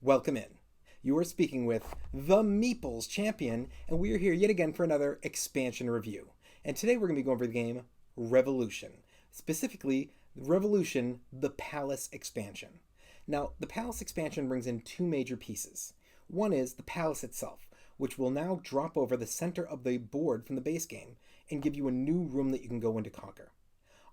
Welcome in. You are speaking with the Meeple's champion, and we are here yet again for another expansion review. And today we're going to be going over the game Revolution, specifically Revolution, the Palace expansion. Now, the Palace expansion brings in two major pieces. One is the Palace itself, which will now drop over the center of the board from the base game and give you a new room that you can go in to conquer.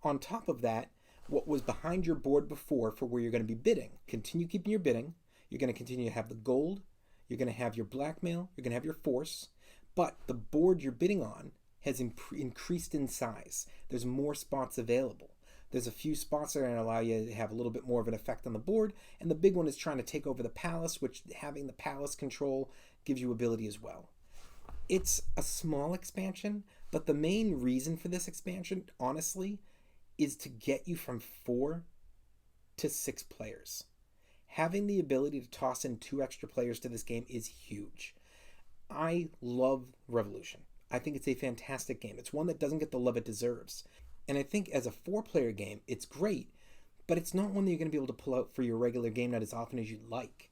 On top of that, what was behind your board before for where you're going to be bidding, continue keeping your bidding. You're going to continue to have the gold, you're going to have your blackmail, you're going to have your force, but the board you're bidding on has increased in size. There's more spots available. There's a few spots that are going to allow you to have a little bit more of an effect on the board, and the big one is trying to take over the palace, which having the palace control gives you ability as well. It's a small expansion, but the main reason for this expansion, honestly, is to get you from 4 to 6 players. Having the ability to toss in 2 extra players to this game is huge. I love Revolution. I think it's a fantastic game. It's one that doesn't get the love it deserves. And I think as a 4-player game, it's great, but it's not one that you're going to be able to pull out for your regular game night as often as you'd like.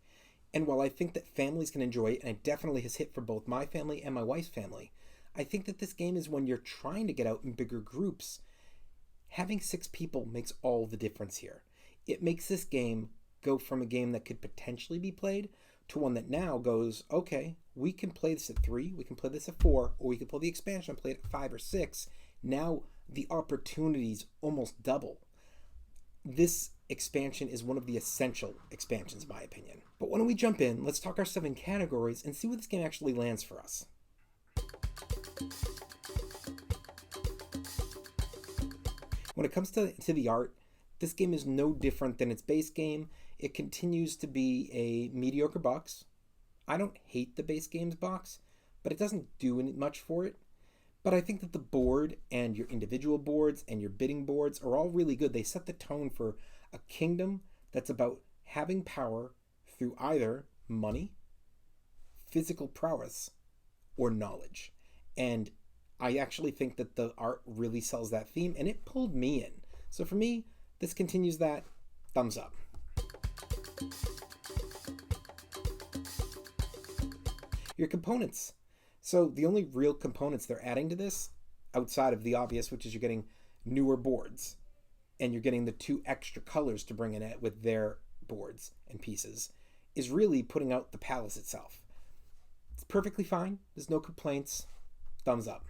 And while I think that families can enjoy it, and it definitely has hit for both my family and my wife's family, I think that this game is when you're trying to get out in bigger groups. Having 6 people makes all the difference here. It makes this game go from a game that could potentially be played to one that now goes, okay, we can play this at 3, we can play this at 4, or we can play the expansion and play it at 5 or 6. Now the opportunities almost double. This expansion is one of the essential expansions, in my opinion. But when we jump in, let's talk our 7 categories and see where this game actually lands for us. When it comes to the art, this game is no different than its base game. It continues to be a mediocre box. I don't hate the base game's box, but it doesn't do much for it. But I think that the board and your individual boards and your bidding boards are all really good. They set the tone for a kingdom that's about having power through either money, physical prowess, or knowledge. And I actually think that the art really sells that theme, and it pulled me in. So for me, this continues that. Thumbs up. Your components. So the only real components they're adding to this, outside of the obvious, which is you're getting newer boards, and you're getting the 2 extra colors to bring in it with their boards and pieces, is really putting out the palace itself. It's perfectly fine. There's no complaints. Thumbs up.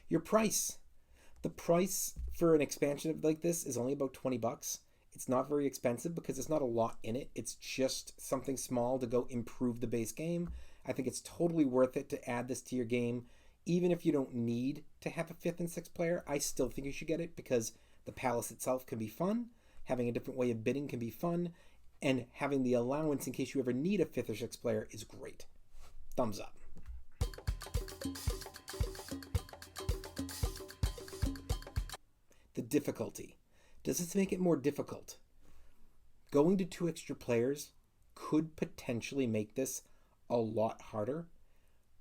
Your price. The price for an expansion like this is only about $20. It's not very expensive because there's not a lot in it. It's just something small to go improve the base game. I think it's totally worth it to add this to your game. Even if you don't need to have a 5th and 6th player, I still think you should get it because the palace itself can be fun. Having a different way of bidding can be fun. And having the allowance in case you ever need a 5th or 6th player is great. Thumbs up. The difficulty. Does this make it more difficult? Going to 2 extra players could potentially make this a lot harder,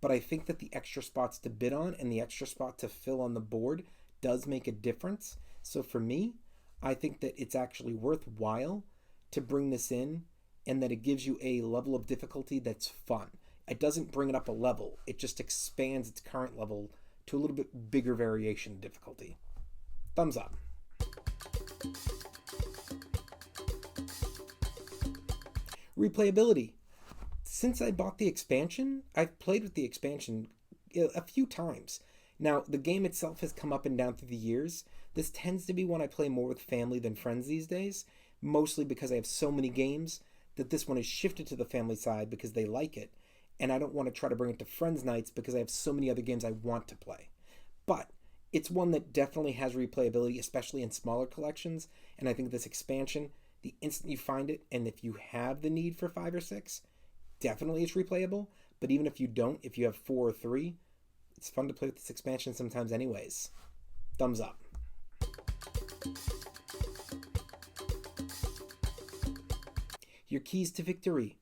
but I think that the extra spots to bid on and the extra spot to fill on the board does make a difference. So for me, I think that it's actually worthwhile to bring this in and that it gives you a level of difficulty that's fun. It doesn't bring it up a level. It just expands its current level to a little bit bigger variation of difficulty. Thumbs up. Replayability. Since I bought the expansion, I've played with the expansion a few times. Now, the game itself has come up and down through the years. This tends to be one I play more with family than friends these days, mostly because I have so many games that this one has shifted to the family side because they like it, and I don't want to try to bring it to friends nights because I have so many other games I want to play. But it's one that definitely has replayability, especially in smaller collections, and I think this expansion, the instant you find it, and if you have the need for 5 or 6, definitely it's replayable. But even if you don't, if you have 4 or 3, it's fun to play with this expansion sometimes anyways. Thumbs up. Your keys to victory.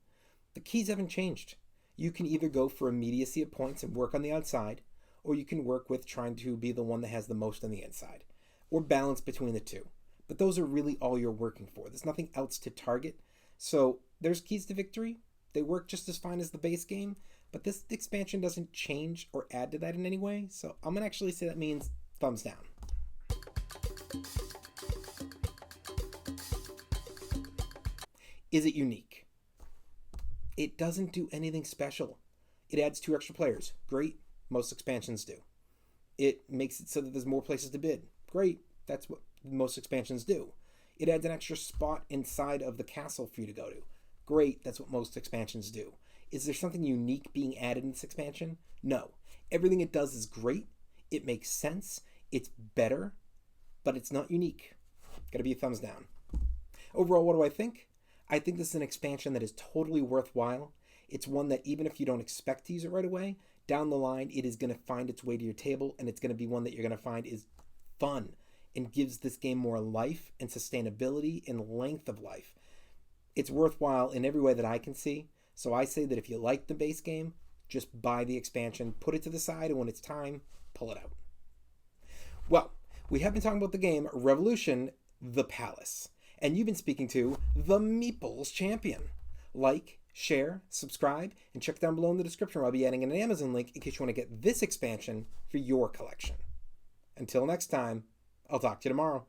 The keys haven't changed. You can either go for immediacy of points and work on the outside, or you can work with trying to be the one that has the most on the inside, or balance between the two. But those are really all you're working for. There's nothing else to target. So there's keys to victory. They work just as fine as the base game, but this expansion doesn't change or add to that in any way. So I'm going to actually say that means thumbs down. Is it unique? It doesn't do anything special. It adds 2 extra players. Great. Most expansions do. It makes it so that there's more places to bid. Great. That's what most expansions do. It adds an extra spot inside of the castle for you to go to. Great. That's what most expansions do. Is there something unique being added in this expansion? No. Everything it does is great. It makes sense. It's better, but it's not unique. Gotta be a thumbs down. Overall, what do I think? I think this is an expansion that is totally worthwhile. It's one that even if you don't expect to use it right away, down the line, it is going to find its way to your table, and it's going to be one that you're going to find is fun and gives this game more life and sustainability and length of life. It's worthwhile in every way that I can see. So I say that if you like the base game, just buy the expansion, put it to the side, and when it's time, pull it out. Well, we have been talking about the game Revolution, the Palace. And you've been speaking to the Meeple's champion. Like, share, subscribe, and check down below in the description where I'll be adding an Amazon link in case you want to get this expansion for your collection. Until next time, I'll talk to you tomorrow.